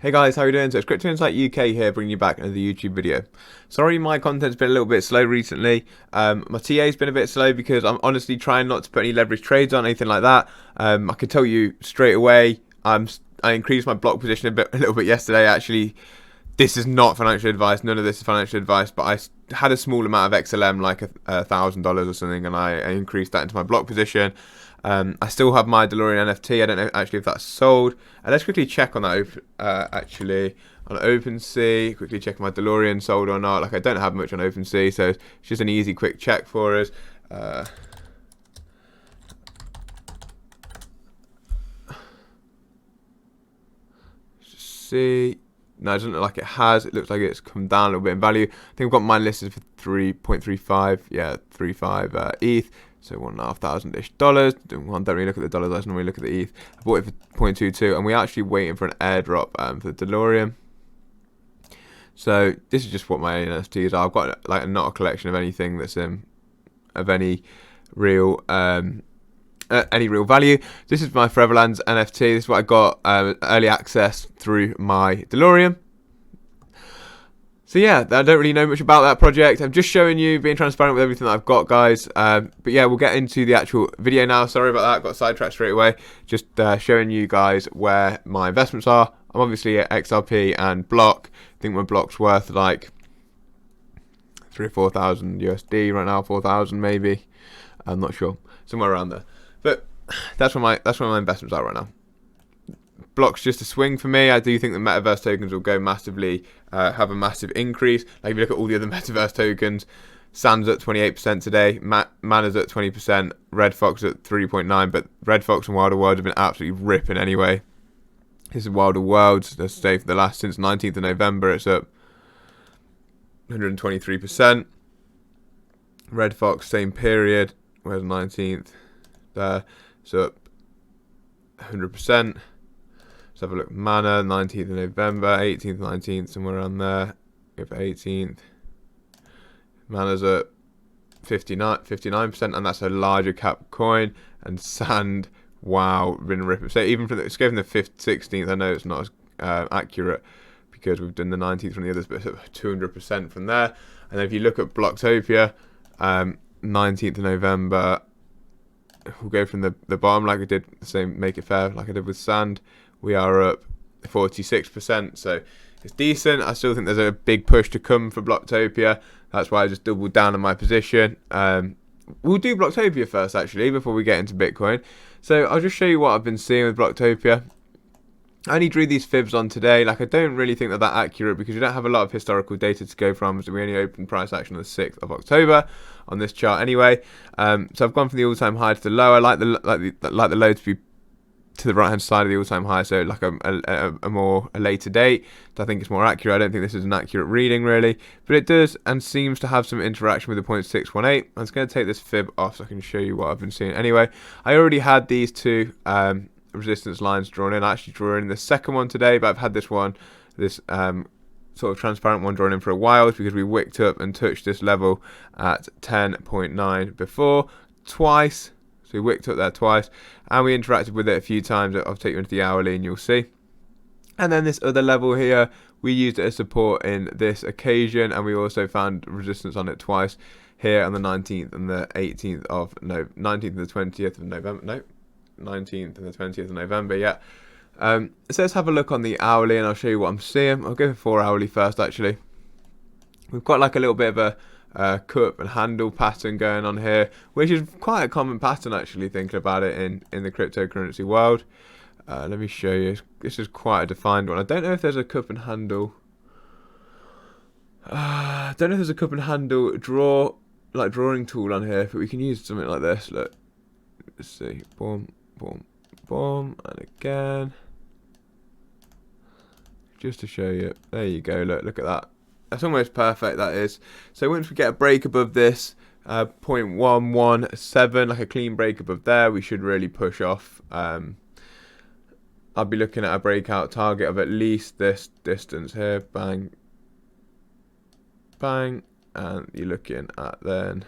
Hey guys, how are you doing? So it's Crypto Insight UK here, bringing you back another YouTube video. Sorry my content's been a little bit slow recently. My TA's been a bit slow because I'm honestly trying not to put any leverage trades on, anything like that. I can tell you straight away, I increased my block position a little bit yesterday. Actually, this is not financial advice. None of this is financial advice, but I had a small amount of XLM, like $1,000 or something, and I increased that into my block position. I still have my DeLorean NFT. I don't know actually if that's sold. Let's quickly check on that. Actually, on OpenSea, quickly check if my DeLorean sold or not. Like I don't have much on OpenSea, so it's just an easy, quick check for us. See. No, it doesn't look like it has. It looks like it's come down a little bit in value. I think I've got mine listed for 3.35. Yeah, 35 ETH. So $1,500-ish. Don't really look at the dollars. I just normally look at the ETH. I bought it for 0.22, and we're actually waiting for an airdrop for the DeLorean. So this is just what my NFTs are. I've got like not a collection of anything that's of any real value. This is my Foreverlands NFT. This is what I got early access through my DeLorean. So yeah, I don't really know much about that project. I'm just showing you, being transparent with everything that I've got, guys. But yeah, we'll get into the actual video now. Sorry about that, got sidetracked straight away. Just showing you guys where my investments are. I'm obviously at XRP and Block. I think my Block's worth like 3,000 or 4,000 USD right now, 4,000 maybe. I'm not sure, somewhere around there. But that's where my investments are right now. Block's just a swing for me. I do think the Metaverse tokens will go massively, have a massive increase. Like if you look at all the other Metaverse tokens, Sand's at 28% today, Mana's at 20%, Red Fox at 3.9%, but Red Fox and Wilder Worlds have been absolutely ripping anyway. This is Wilder Worlds, let's say for the last, since 19th of November, it's up 123%. Red Fox, same period, where's 19th? There, it's up 100%. Let's have a look. Mana, 19th of November, 18th, 19th, somewhere around there. Go for 18th. Mana's at 59%, and that's a larger cap coin. And Sand, wow, been ripping. So even from the 5th, 16th, I know it's not as accurate because we've done the 19th from the others, but it's at 200% from there. And then if you look at Blocktopia, 19th of November, we'll go from the bottom like I did, the same, make it fair, like I did with Sand. We are up 46%, so it's decent. I still think there's a big push to come for Blocktopia. That's why I just doubled down on my position. We'll do Blocktopia first, actually, before we get into Bitcoin. So I'll just show you what I've been seeing with Blocktopia. I only drew these fibs on today. Like I don't really think that accurate because we don't have a lot of historical data to go from. So we only opened price action on the 6th of October on this chart anyway. So I've gone from the all-time high to the low. I like the low to be to the right hand side of the all-time high, so like a later date. I think it's more accurate. I don't think this is an accurate reading really, but it does and seems to have some interaction with the 0.618. I'm just going to take this fib off so I can show you what I've been seeing. Anyway, I already had these two resistance lines drawn in. I actually drew in the second one today, but I've had this one, this sort of transparent one drawn in for a while. It's because we wicked up and touched this level at 10.9 before twice. So we wicked up there twice, and we interacted with it a few times. I'll take you into the hourly and you'll see. And then this other level here, we used it as support in this occasion, and we also found resistance on it twice here on the 19th and the 18th of 19th and the 20th of November. No, 19th and the 20th of November, yeah. So let's have a look on the hourly, and I'll show you what I'm seeing. I'll go for 4 hourly first, actually. We've got like a little bit of a cup and handle pattern going on here, which is quite a common pattern actually, thinking about it in the cryptocurrency world. Let me show you. This is quite a defined one. I don't know if there's a cup and handle. I don't know if there's a cup and handle drawing tool on here, but we can use something like this. Look, let's see. Boom, boom, boom, and again, just to show you. There you go. Look at that. That's almost perfect, that is. So once we get a break above this 0.117, like a clean break above there, we should really push off. I'll be looking at a breakout target of at least this distance here. Bang, bang, and you're looking at then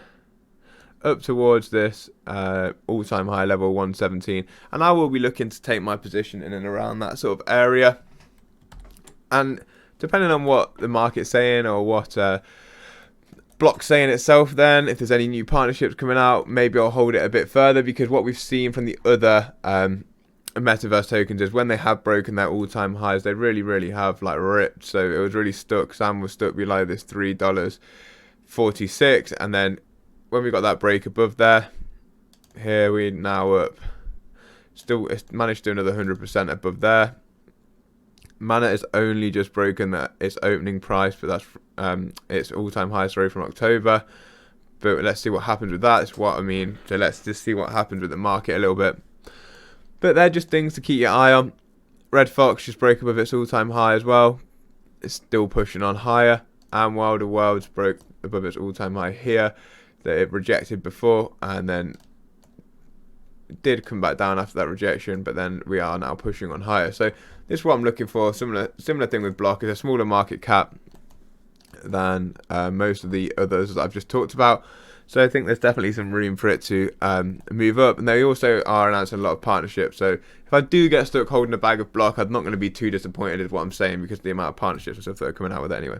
up towards this all-time high level 117, and I will be looking to take my position in and around that sort of area. And depending on what the market's saying or what Block's saying itself, then if there's any new partnerships coming out, maybe I'll hold it a bit further, because what we've seen from the other Metaverse tokens is when they have broken their all-time highs, they really have like ripped. So it was really stuck. Sam was stuck below this $3.46, and then when we got that break above there, here we now up. Still, it's managed to do another 100% above there. Mana has only just broken its opening price, but that's its all-time high, sorry, from October. But let's see what happens with that. That's what I mean. So let's just see what happens with the market a little bit. But they're just things to keep your eye on. Red Fox just broke above its all-time high as well. It's still pushing on higher. And Wilder Worlds broke above its all-time high here that it rejected before, and then it did come back down after that rejection, but then we are now pushing on higher. So this is what I'm looking for. Similar thing with Block, is a smaller market cap than most of the others that I've just talked about. So I think there's definitely some room for it to move up. And they also are announcing a lot of partnerships. So if I do get stuck holding a bag of Block, I'm not going to be too disappointed is what I'm saying, because of the amount of partnerships and stuff that are coming out with it anyway.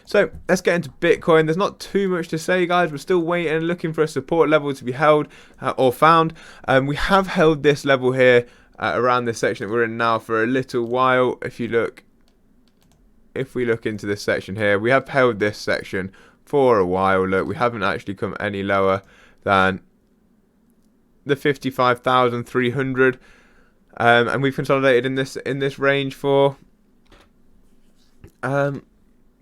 So let's get into Bitcoin. There's not too much to say, guys. We're still waiting and looking for a support level to be held or found. We have held this level here around this section that we're in now for a little while. If we look into this section here, we have held this section for a while. Look, we haven't actually come any lower than the 55,300, and we've consolidated in this range for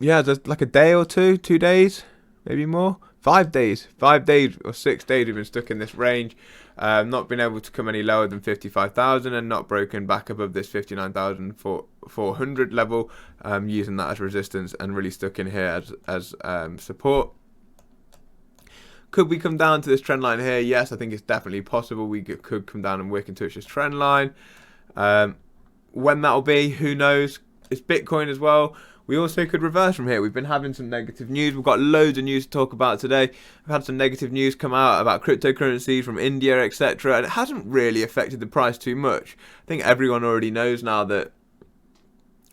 yeah, there's like a day or 2 days, maybe more, 5 days or 6 days we've been stuck in this range, not been able to come any lower than 55,000 and not broken back above this 59,400 level, using that as resistance and really stuck in here as support. Could we come down to this trend line here? Yes, I think it's definitely possible. We could come down and work and touch this trend line. When that'll be, who knows? It's Bitcoin as well. We also could reverse from here. We've been having some negative news. We've got loads of news to talk about today. We've had some negative news come out about cryptocurrencies from India, etc. And it hasn't really affected the price too much. I think everyone already knows now that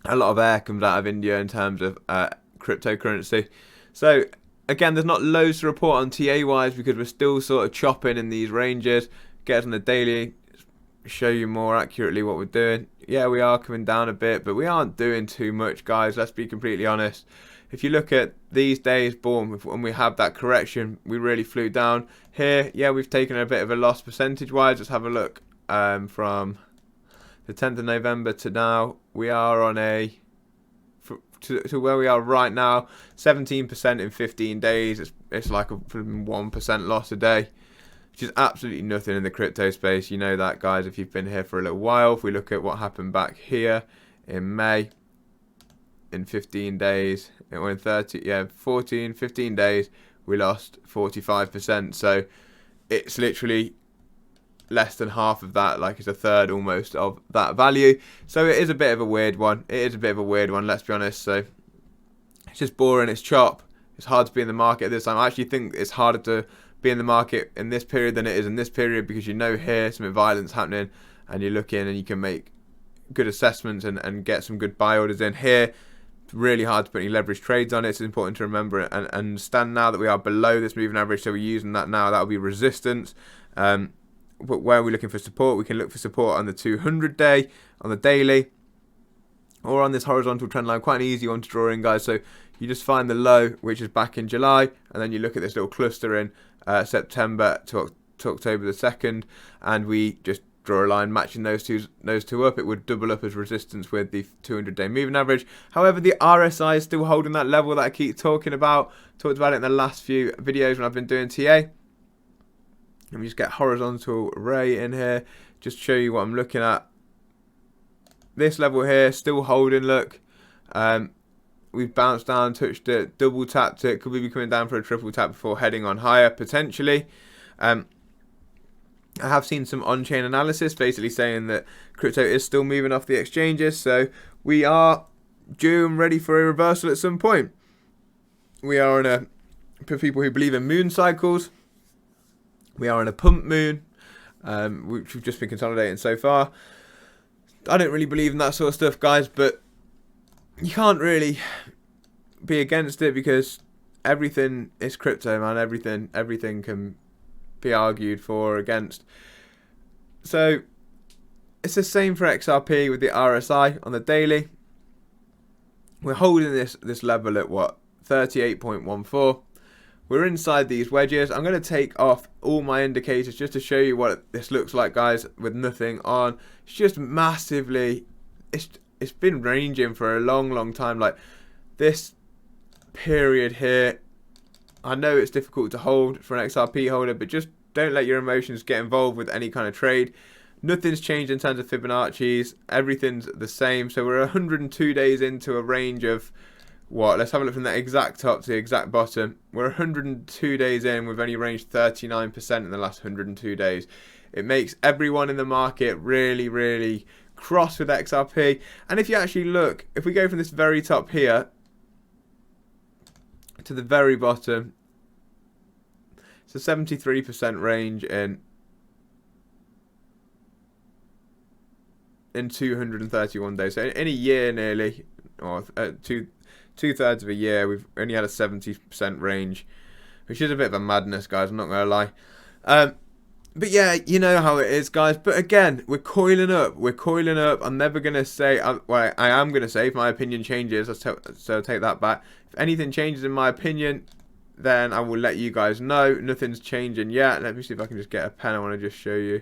a lot of air comes out of India in terms of cryptocurrency. So again, there's not loads to report on TA-wise, because we're still sort of chopping in these ranges. Get us on the daily, show you more accurately what we're doing. Yeah, we are coming down a bit, but we aren't doing too much, guys. Let's be completely honest. If you look at these days, boom, when we have that correction, we really flew down. Here, yeah, we've taken a bit of a loss percentage-wise. Let's have a look. From the 10th of November to now, we are on to where we are right now, 17% in 15 days. It's like a 1% loss a day, which is absolutely nothing in the crypto space. You know that, guys, if you've been here for a little while. If we look at what happened back here in May, in 15 days, or in 15 days, we lost 45%. So it's literally less than half of that, like it's a third almost of that value. So it is a bit of a weird one. Let's be honest. So it's just boring, it's chop. It's hard to be in the market at this time. I actually think it's harder to be in the market in this period than it is in this period, because you know here some violence happening, and you look in and you can make good assessments and get some good buy orders in. Here, it's really hard to put any leverage trades on it. It's important to remember and understand now that we are below this moving average, so we're using that now. That will be resistance. But where are we looking for support? We can look for support on the 200 day, on the daily, or on this horizontal trend line. Quite an easy one to draw in, guys. So you just find the low, which is back in July, and then you look at this little cluster in September to October the 2nd, and we just draw a line matching those two up. It would double up as resistance with the 200-day moving average. However, the RSI is still holding that level that I keep talking about. Talked about it in the last few videos when I've been doing TA. Let me just get horizontal array in here, just show you what I'm looking at. This level here, still holding, look. We've bounced down, touched it, double tapped it. Could we be coming down for a triple tap before heading on higher? Potentially. I have seen some on-chain analysis basically saying that crypto is still moving off the exchanges. So we are due and ready for a reversal at some point. We are in for people who believe in moon cycles, we are in a pump moon, which we've just been consolidating so far. I don't really believe in that sort of stuff, guys, but you can't really be against it because everything is crypto, man. Everything can be argued for or against. So it's the same for XRP with the RSI on the daily. We're holding this level at what, 38.14. We're inside these wedges. I'm going to take off all my indicators just to show you what this looks like, guys, with nothing on. It's just massively, it's been ranging for a long time. Like this period here, I know it's difficult to hold for an XRP holder, but just don't let your emotions get involved with any kind of trade. Nothing's changed in terms of Fibonacci's. Everything's the same. So we're 102 days into a range of what? Let's have a look from the exact top to the exact bottom. We're 102 days in. We've only ranged 39% in the last 102 days. It makes everyone in the market really cross with XRP. And if you actually look, if we go from this very top here to the very bottom, it's a 73% range in 231 days. So in a year nearly, or two-thirds of a year, we've only had a 70% range, which is a bit of a madness, guys, I'm not going to lie. But yeah, you know how it is, guys. But again, we're coiling up. I'm never going to say, well, I am going to say if my opinion changes, so I'll take that back. If anything changes in my opinion, then I will let you guys know. Nothing's changing yet. Let me see if I can just get a pen. I want to just show you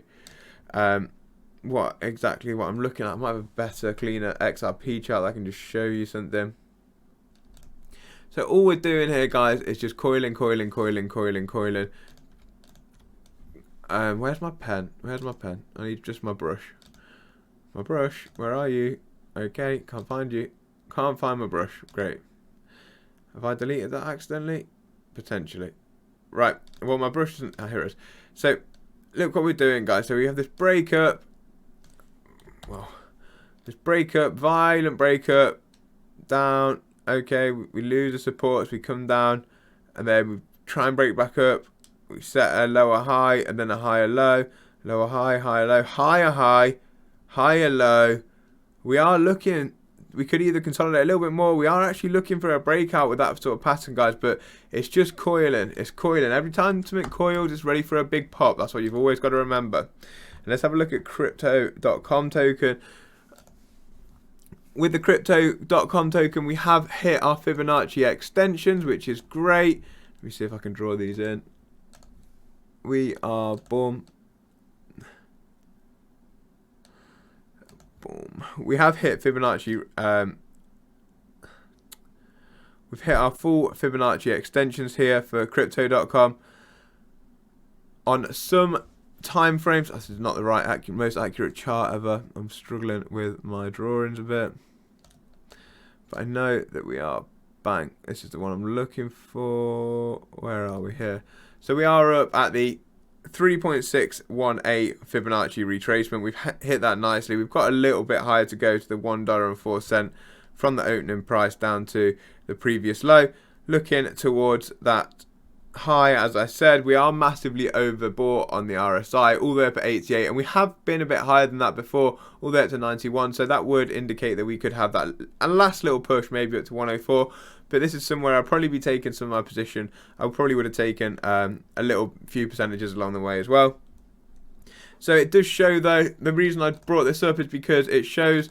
what I'm looking at. I might have a better, cleaner XRP chart that I can just show you something. So all we're doing here, guys, is just coiling. Where's my pen? I need just my brush. Where are you? Okay, can't find you. Can't find my brush. Great. Have I deleted that accidentally? Potentially. Right. Well, my brush isn't. Oh, here it is. So look what we're doing, guys. So we have this breakup. Well, this breakup, violent breakup, down. Okay, we lose the supports, we come down, and then we try and break back up. We set a lower high, and then a higher low, lower high, higher low, higher high, higher low. We are looking, we could either consolidate a little bit more. We are actually looking for a breakout with that sort of pattern, guys, but it's just coiling. It's coiling. Every time something coils, it's ready for a big pop. That's what you've always got to remember. And let's have a look at Crypto.com token. With the Crypto.com token, we have hit our Fibonacci extensions, which is great. Let me see if I can draw these in. We are, boom. We have hit Fibonacci. We've hit our full Fibonacci extensions here for Crypto.com. On some time frames, this is not the right most accurate chart ever. I'm struggling with my drawings a bit, but I know that we are bang. This is the one I'm looking for. Where are we here? So we are up at the 3.618 Fibonacci retracement. We've hit that nicely. We've got a little bit higher to go to the $1.04 from the opening price down to the previous low. Looking towards that high, as I said, we are massively overbought on the RSI, all the way up at 88, and we have been a bit higher than that before, all the way up to 91, so that would indicate that we could have that a last little push, maybe up to 104, but this is somewhere I'll probably be taking some of my position. I probably would have taken a little few percentages along the way as well. So it does show, though, the reason I brought this up is because it shows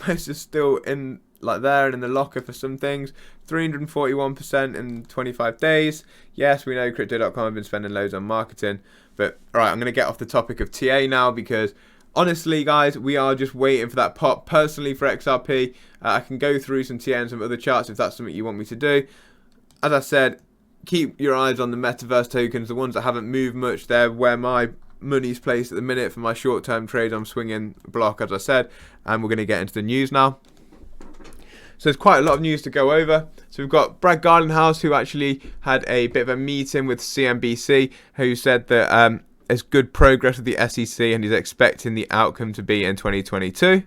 most is still in like there and in the locker for some things. 341% in 25 days. Yes, we know Crypto.com have been spending loads on marketing, but alright, I'm going to get off the topic of TA now, because honestly, guys, we are just waiting for that pop. Personally, for XRP, I can go through some TA and some other charts if that's something you want me to do. As I said, keep your eyes on the Metaverse tokens, the ones that haven't moved much. They're where my money's placed at the minute for my short-term trades. I'm swinging block, as I said, and we're going to get into the news now. So there's quite a lot of news to go over. So we've got Brad Gardenhouse, who actually had a bit of a meeting with CNBC, who said that there's good progress with the SEC and he's expecting the outcome to be in 2022. I'm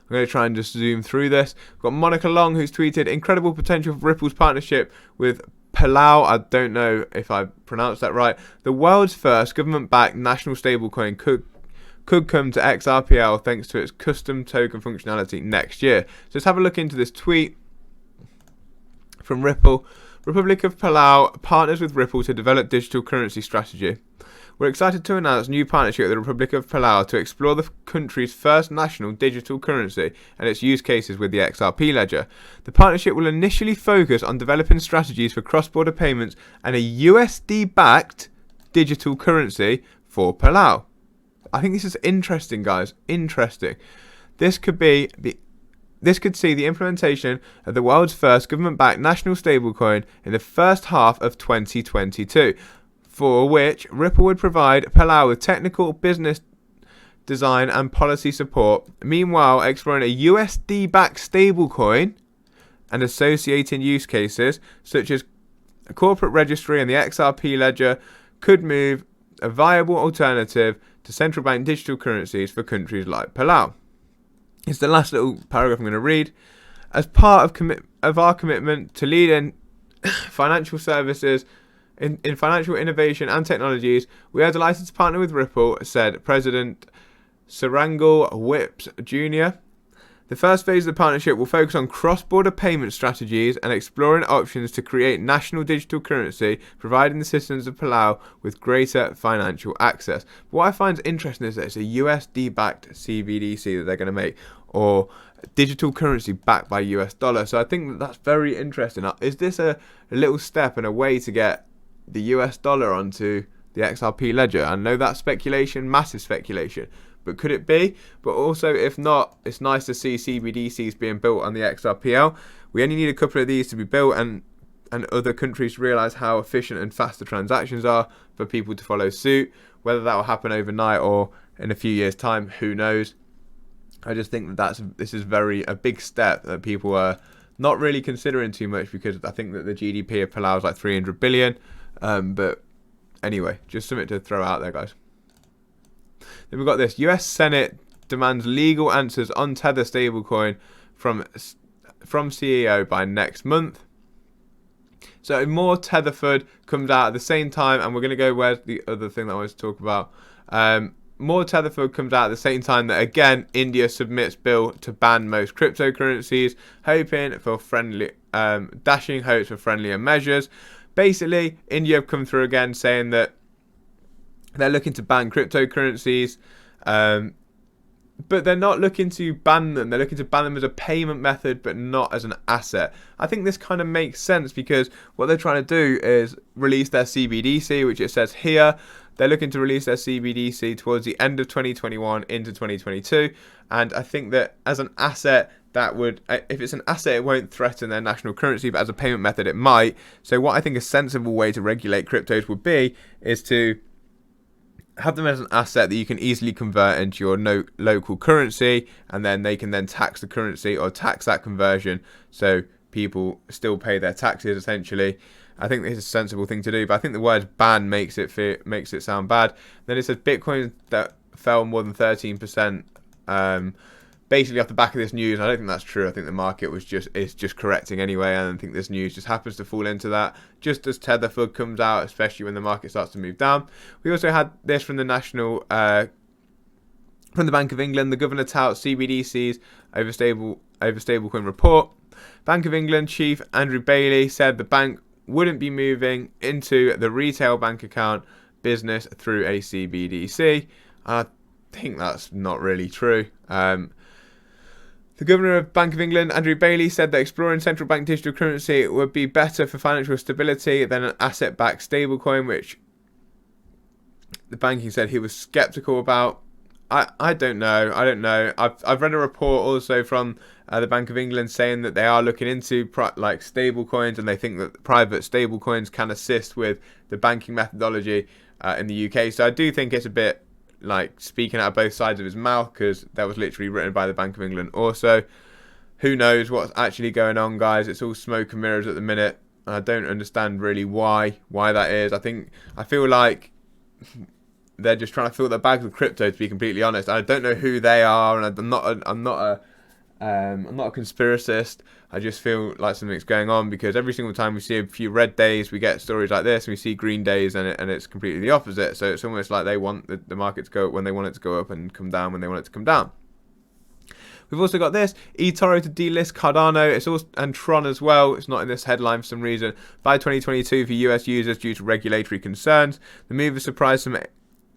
going to try and just zoom through this. We've got Monica Long, who's tweeted incredible potential for Ripple's partnership with Palau. I don't know if I pronounced that right. The world's first government-backed national stablecoin could come to XRPL thanks to its custom token functionality next year. So let's have a look into this tweet. From Ripple, Republic of Palau partners with Ripple to develop digital currency strategy. We're excited to announce a new partnership with the Republic of Palau to explore the country's first national digital currency and its use cases with the XRP ledger. The partnership will initially focus on developing strategies for cross-border payments and a USD-backed digital currency for Palau. I think this is interesting, guys. Interesting. This could see the implementation of the world's first government-backed national stablecoin in the first half of 2022. For which Ripple would provide Palau with technical, business design and policy support, meanwhile exploring a USD-backed stablecoin and associating use cases such as a corporate registry and the XRP ledger could move a viable alternative to central bank digital currencies for countries like Palau. It's the last little paragraph I'm going to read. As part of our commitment to lead in financial services, in financial innovation and technologies, we are delighted to partner with Ripple, said President Sarangal Whips Jr. The first phase of the partnership will focus on cross-border payment strategies and exploring options to create national digital currency, providing the citizens of Palau with greater financial access. But what I find interesting is that it's a USD-backed CBDC that they're going to make, or digital currency backed by US dollar. So I think that that's very interesting. Is this a little step and a way to get the US dollar onto the XRP ledger? I know that's speculation, massive speculation, but could it be? But also, if not, it's nice to see CBDCs being built on the XRPL. We only need a couple of these to be built, and other countries realise how efficient and fast the transactions are for people to follow suit. Whether that will happen overnight or in a few years' time, who knows? I just think that this is a big step that people are not really considering too much, because I think that the GDP of Palau is like 300 billion. But anyway, just something to throw out there, guys. Then we've got this. US Senate demands legal answers on Tether stablecoin from CEO by next month. So more Tether FUD comes out at the same time, and we're going to go where's the other thing that I wanted to talk about. More Tether FUD comes out at the same time that, again, India submits bill to ban most cryptocurrencies, hoping for dashing hopes for friendlier measures. Basically, India have come through again saying that they're looking to ban cryptocurrencies, but they're not looking to ban them. They're looking to ban them as a payment method, but not as an asset. I think this kind of makes sense, because what they're trying to do is release their CBDC, which it says here. They're looking to release their CBDC towards the end of 2021 into 2022. And I think that as an asset, that would, if it's an asset, it won't threaten their national currency, but as a payment method, it might. So what I think a sensible way to regulate cryptos would be is to have them as an asset that you can easily convert into your local currency, and then they can then tax the currency or tax that conversion, so people still pay their taxes, essentially. I think this is a sensible thing to do, but I think the word ban makes it sound bad. Then it says Bitcoin that fell more than 13%. Basically off the back of this news. I don't think that's true. I think the market is just correcting anyway, and I think this news just happens to fall into that just as Tether FUD comes out, especially when the market starts to move down. We also had this from the from the Bank of England. The governor touts CBDCs over stablecoin report. Bank of England chief Andrew Bailey said the bank wouldn't be moving into the retail bank account business through a CBDC. I think that's not really true. The Governor of Bank of England, Andrew Bailey, said that exploring central bank digital currency would be better for financial stability than an asset-backed stablecoin, which the banking said he was sceptical about. I don't know. I've read a report also from the Bank of England saying that they are looking into like stablecoins, and they think that private stablecoins can assist with the banking methodology in the UK. So I do think it's a bit like speaking out of both sides of his mouth, because that was literally written by the Bank of England also. Who knows what's actually going on, guys? It's all smoke and mirrors at the minute. I don't understand really why that is. I feel like they're just trying to fill their bags with crypto, to be completely honest. I don't know who they are, and I'm not a conspiracist. I just feel like something's going on, because every single time we see a few red days, we get stories like this, and we see green days, and it's completely the opposite. So it's almost like they want the market to go up when they want it to go up, and come down when they want it to come down. We've also got this, eToro to delist Cardano. It's also, and Tron as well. It's not in this headline for some reason. By 2022 for US users due to regulatory concerns. The move has surprised some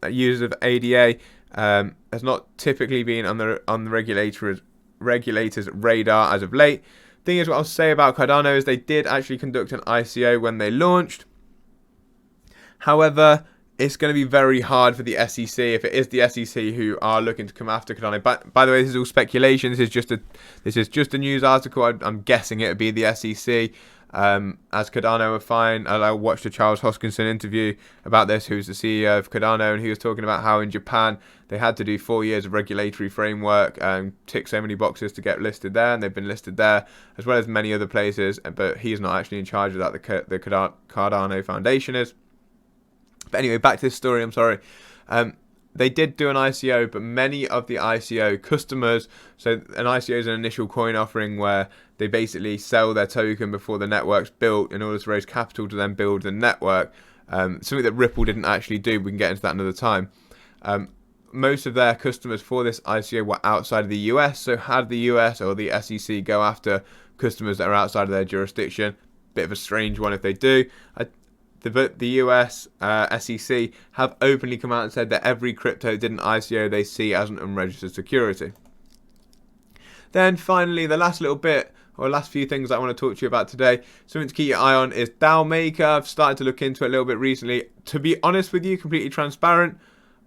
users of ADA. Has not typically been on the regulators' radar as of late. Thing is, what I'll say about Cardano is they did actually conduct an ICO when they launched. However, it's going to be very hard for the SEC, if it is the SEC who are looking to come after Cardano. But by the way, this is all speculation. This is just a news article. I'm guessing it would be the SEC. As Cardano are fine. I watched a Charles Hoskinson interview about this, who's the CEO of Cardano, and he was talking about how in Japan they had to do 4 years of regulatory framework and tick so many boxes to get listed there, and they've been listed there as well as many other places. But he's not actually in charge of that. The Cardano Foundation is. But anyway, back to this story. I'm sorry. They did do an ICO, but many of the ICO customers, so an ICO is an initial coin offering where they basically sell their token before the network's built in order to raise capital to then build the network. Something that Ripple didn't actually do. We can get into that another time. Most of their customers for this ICO were outside of the US, so had the US or the SEC go after customers that are outside of their jurisdiction. Bit of a strange one if they do. The US SEC have openly come out and said that every crypto did an ICO they see as an unregistered security. Then finally, the last little bit, or last few things I want to talk to you about today, something to keep your eye on is DAO Maker. I've started to look into it a little bit recently. To be honest with you, completely transparent,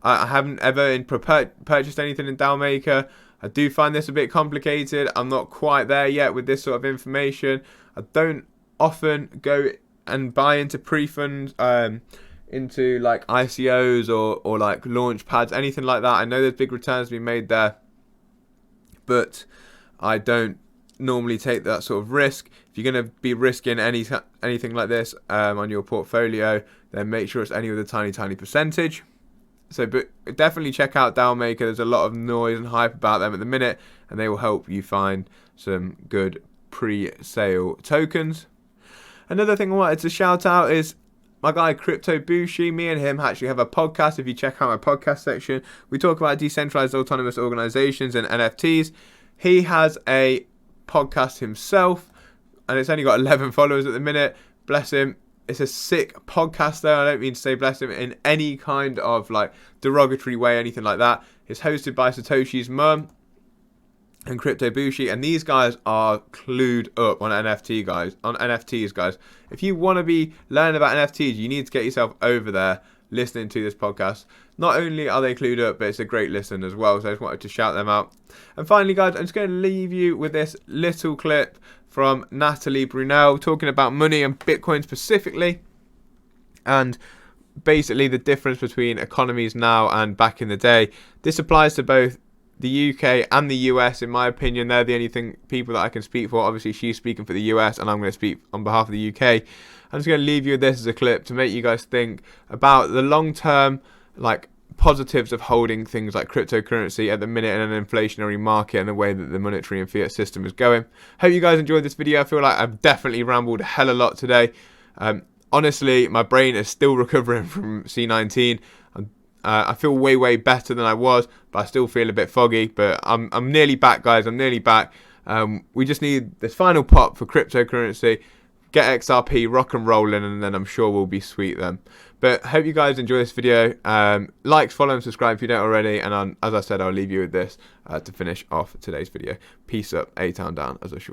I haven't ever purchased anything in DAO Maker. I do find this a bit complicated. I'm not quite there yet with this sort of information. I don't often go and buy into pre-funds, into like ICOs or like launch pads, anything like that. I know there's big returns being made there, but I don't normally take that sort of risk. If you're going to be risking anything like this on your portfolio, then make sure it's only with a tiny percentage. So, but definitely check out DAO Maker. There's a lot of noise and hype about them at the minute, and they will help you find some good pre-sale tokens. Another thing I wanted to shout out is my guy Bushi. Me and him actually have a podcast. If you check out my podcast section, we talk about decentralized autonomous organizations and NFTs. He has a podcast himself, and it's only got 11 followers at the minute. Bless him. It's a sick podcast though. I don't mean to say bless him in any kind of like derogatory way, anything like that. It's hosted by Satoshi's mum and Bushi, and these guys are clued up on NFTs, guys. If you want to be learning about NFTs, you need to get yourself over there listening to this podcast. Not only are they clued up, but it's a great listen as well, so I just wanted to shout them out. And finally, guys, I'm just going to leave you with this little clip from Natalie Brunel talking about money and Bitcoin specifically, and basically the difference between economies now and back in the day. This applies to both the UK and the US. In my opinion, they're the only people that I can speak for. Obviously, she's speaking for the US, and I'm going to speak on behalf of the UK. I'm just going to leave you with this as a clip to make you guys think about the long-term like positives of holding things like cryptocurrency at the minute in an inflationary market and the way that the monetary and fiat system is going. Hope you guys enjoyed this video. I feel like I've definitely rambled a hell of a lot today. Honestly, my brain is still recovering from C19. I feel way better than I was, but I still feel a bit foggy. But I'm nearly back, guys. I'm nearly back. We just need this final pop for cryptocurrency, get XRP rock and rolling, and then I'm sure we'll be sweet then. But hope you guys enjoy this video. Like, follow, and subscribe if you don't already. And as I said, I'll leave you with this to finish off today's video. Peace up, A-Town down, as I should.